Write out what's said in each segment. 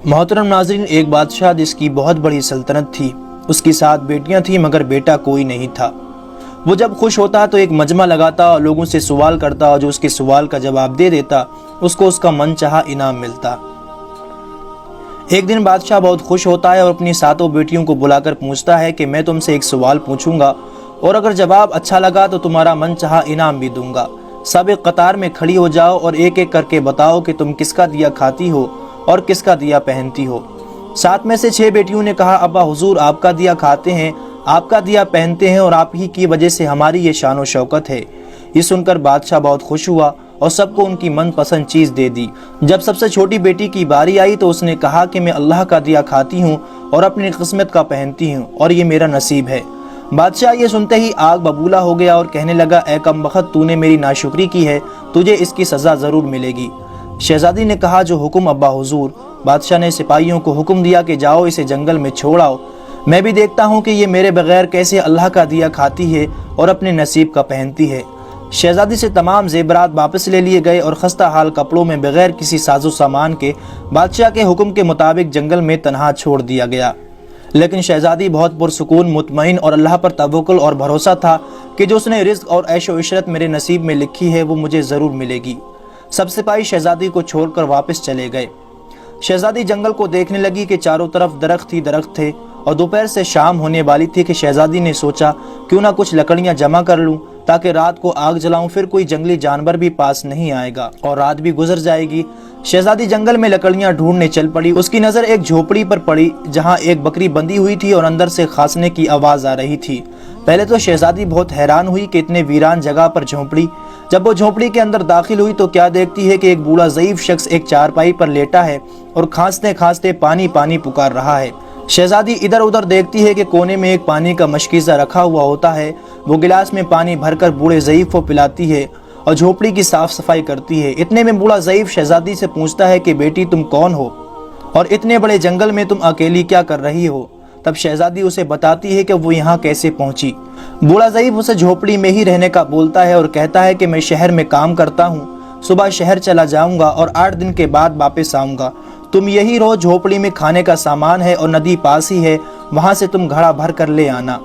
محترم ناظرین، ایک بادشاہ جس کی بہت بڑی سلطنت تھی، اس کی 7 بیٹیاں تھیں مگر بیٹا کوئی نہیں تھا۔ وہ جب خوش ہوتا تو ایک مجمع لگاتا اور لوگوں سے سوال کرتا اور جو اس کے سوال کا جواب دے دیتا اس کو اس کا من چاہا انعام ملتا۔ ایک دن بادشاہ بہت خوش ہوتا ہے اور اپنی 7 بیٹیوں کو بلا کر پوچھتا ہے کہ میں تم سے ایک سوال پوچھوں گا اور اگر جواب اچھا لگا تو تمہارا من چاہا انعام بھی دوں گا۔ سب ایک قطار میں کھڑی ہو جاؤ اور ایک ایک کر کے بتاؤ کہ تم کس کا دیا کھاتی ہو اور کس کا دیا پہنتی ہو۔ 7 میں سے 6 بیٹیوں نے کہا، ابا حضور آپ کا دیا کھاتے ہیں، آپ کا دیا پہنتے ہیں اور آپ ہی کی وجہ سے ہماری یہ شان و شوکت ہے۔ یہ سن کر بادشاہ بہت خوش ہوا اور سب کو ان کی من پسند چیز دے دی۔ جب سب سے چھوٹی بیٹی کی باری آئی تو اس نے کہا کہ میں اللہ کا دیا کھاتی ہوں اور اپنی قسمت کا پہنتی ہوں اور یہ میرا نصیب ہے۔ بادشاہ یہ سنتے ہی آگ ببولا ہو گیا اور کہنے لگا، اے کم بخت، تو نے میری ناشکری کی ہے، تجھے اس کی سزا ضرور ملے گی۔ شہزادی نے کہا، جو حکم ابا حضور۔ بادشاہ نے سپاہیوں کو حکم دیا کہ جاؤ اسے جنگل میں چھوڑ آؤ، میں بھی دیکھتا ہوں کہ یہ میرے بغیر کیسے اللہ کا دیا کھاتی ہے اور اپنے نصیب کا پہنتی ہے۔ شہزادی سے تمام زیورات واپس لے لیے گئے اور خستہ حال کپڑوں میں بغیر کسی ساز و سامان کے بادشاہ کے حکم کے مطابق جنگل میں تنہا چھوڑ دیا گیا۔ لیکن شہزادی بہت پرسکون، مطمئن اور اللہ پر توکل اور بھروسہ تھا کہ جو اس نے رزق اور عیش و عشرت میرے نصیب میں لکھی ہے وہ مجھے ضرور ملے گی۔ سب سپاہی شہزادی کو چھوڑ کر واپس چلے گئے۔ شہزادی جنگل کو دیکھنے لگی کہ چاروں طرف درخت ہی درخت تھے اور دوپہر سے شام ہونے والی تھی کہ شہزادی نے سوچا کیوں نہ کچھ لکڑیاں جمع کر لوں تاکہ رات کو آگ جلاؤں، پھر کوئی جنگلی جانور بھی پاس نہیں آئے گا اور رات بھی گزر جائے گی۔ شہزادی جنگل میں لکڑیاں ڈھونڈنے چل پڑی۔ اس کی نظر ایک جھوپڑی پر پڑی جہاں ایک بکری بندھی ہوئی تھی اور اندر سے کھانسنے کی آواز آ رہی تھی۔ پہلے تو شہزادی بہت حیران ہوئی کہ اتنے ویران جگہ پر جھونپڑی۔ جب وہ جھونپڑی کے اندر داخل ہوئی تو کیا دیکھتی ہے کہ ایک بوڑھا ضعیف شخص ایک چارپائی پر لیٹا ہے اور کھانستے کھانستے پانی پانی پکار رہا ہے۔ شہزادی ادھر ادھر دیکھتی ہے کہ کونے میں ایک پانی کا مشکیزہ رکھا ہوا ہوتا ہے۔ وہ گلاس میں پانی بھر کر بوڑھے ضعیف کو پلاتی ہے اور جھونپڑی کی صاف صفائی کرتی ہے۔ اتنے میں بوڑھا ضعیف شہزادی سے پوچھتا ہے کہ بیٹی تم کون ہو اور اتنے بڑے جنگل میں تم اکیلی کیا کر رہی ہو؟ تب شہزادی اسے بتاتی ہے کہ وہ یہاں کیسے پہنچی۔ بوڑھا ضعیف اسے جھونپڑی میں ہی رہنے کا بولتا ہے اور کہتا ہے کہ میں شہر میں کام کرتا ہوں، صبح شہر چلا جاؤں گا اور 8 دن کے بعد واپس آؤں گا۔ تم یہی رہو، جھونپڑی میں کھانے کا سامان ہے اور ندی پاس ہی ہے، وہاں سے تم گھڑا بھر کر لے آنا۔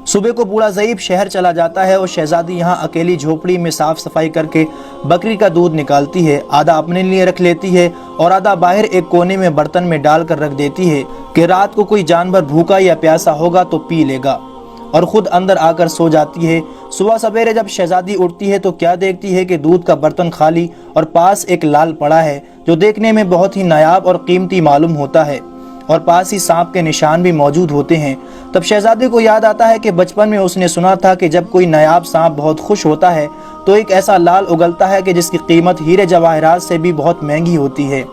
صبح کو بوڑھا ضعیف شہر چلا جاتا ہے اور شہزادی یہاں اکیلی جھونپڑی میں صاف صفائی کر کے بکری کا دودھ نکالتی ہے، آدھا اپنے لیے رکھ لیتی ہے اور آدھا باہر ایک کونے میں برتن میں ڈال کر رکھ دیتی ہے کہ رات کو کوئی جانور بھوکا یا پیاسا ہوگا تو پی لے گا، اور خود اندر آ کر سو جاتی ہے۔ صبح سویرے جب شہزادی اٹھتی ہے تو کیا دیکھتی ہے کہ دودھ کا برتن خالی اور پاس ایک لال پڑا ہے جو دیکھنے میں بہت ہی نایاب اور قیمتی معلوم ہوتا ہے، اور پاس ہی سانپ کے نشان بھی موجود ہوتے ہیں۔ تب شہزادی کو یاد آتا ہے کہ بچپن میں اس نے سنا تھا کہ جب کوئی نایاب سانپ بہت خوش ہوتا ہے تو ایک ایسا لال اگلتا ہے کہ جس کی قیمت ہیرے جواہرات سے بھی بہت مہنگی ہوتی ہے۔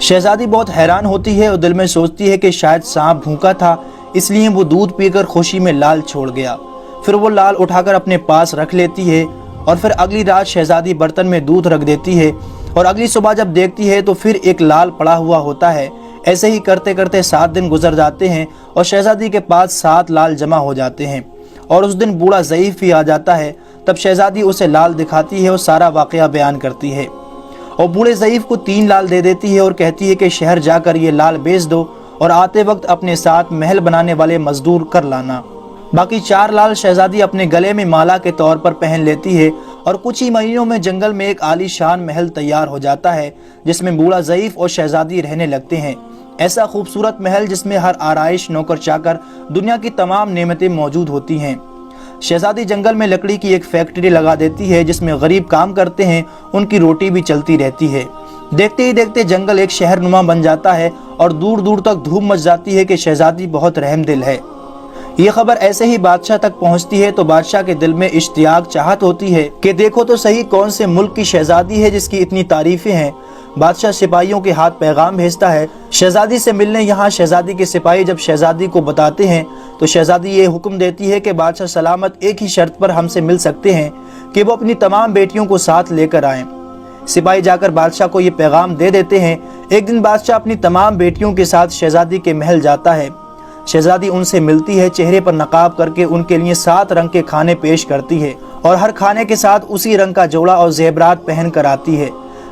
شہزادی بہت حیران ہوتی ہے اور دل میں سوچتی ہے کہ شاید سانپ بھوکا تھا، اس لیے وہ دودھ پی کر خوشی میں لال چھوڑ گیا۔ پھر وہ لال اٹھا کر اپنے پاس رکھ لیتی ہے اور پھر اگلی رات شہزادی برتن میں دودھ رکھ دیتی ہے اور اگلی صبح جب دیکھتی ہے تو پھر ایک لال پڑا ہوا ہوتا ہے۔ ایسے ہی کرتے کرتے 7 دن گزر جاتے ہیں اور شہزادی کے پاس 7 لال جمع ہو جاتے ہیں اور اس دن بوڑھا ضعیف بھی آ جاتا ہے۔ تب شہزادی اسے لال دکھاتی ہے اور سارا واقعہ بیان کرتی ہے اور بوڑھے ضعیف کو 3 لال دے دیتی ہے اور کہتی ہے کہ شہر جا کر یہ لال بیچ دو اور آتے وقت اپنے ساتھ محل بنانے والے مزدور کر لانا۔ باقی 4 لال شہزادی اپنے گلے میں مالا کے طور پر پہن لیتی ہے اور کچھ ہی مہینوں میں جنگل میں ایک عالی شان محل تیار ہو جاتا ہے جس میں بوڑھا ضعیف اور شہزادی رہنے لگتے ہیں۔ ایسا خوبصورت محل جس میں ہر آرائش، نوکر چاکر، دنیا کی تمام نعمتیں موجود ہوتی ہیں۔ شہزادی جنگل میں لکڑی کی ایک فیکٹری لگا دیتی ہے جس میں غریب کام کرتے ہیں، ان کی روٹی بھی چلتی رہتی ہے۔ دیکھتے ہی دیکھتے جنگل ایک شہر نما بن جاتا ہے اور دور دور تک دھوم مچ جاتی ہے کہ شہزادی بہت رحم دل ہے۔ یہ خبر ایسے ہی بادشاہ تک پہنچتی ہے تو بادشاہ کے دل میں اشتیاق چاہت ہوتی ہے کہ دیکھو تو صحیح کون سے ملک کی شہزادی ہے جس کی اتنی تعریفیں ہیں۔ بادشاہ سپاہیوں کے ہاتھ پیغام بھیجتا ہے شہزادی سے ملنے۔ یہاں شہزادی کے سپاہی جب شہزادی کو بتاتے ہیں تو شہزادی یہ حکم دیتی ہے کہ بادشاہ سلامت ایک ہی شرط پر ہم سے مل سکتے ہیں کہ وہ اپنی تمام بیٹیوں کو ساتھ لے کر آئیں۔ سپاہی جا کر بادشاہ کو یہ پیغام دے دیتے ہیں۔ ایک دن بادشاہ اپنی تمام بیٹیوں کے ساتھ شہزادی کے محل جاتا ہے۔ شہزادی ان سے ملتی ہے، چہرے پر نقاب کر کے ان کے لیے 7 رنگ کے کھانے پیش کرتی ہے اور ہر کھانے کے ساتھ اسی رنگ کا جوڑا اور زیورات پہن کر آتی ہے۔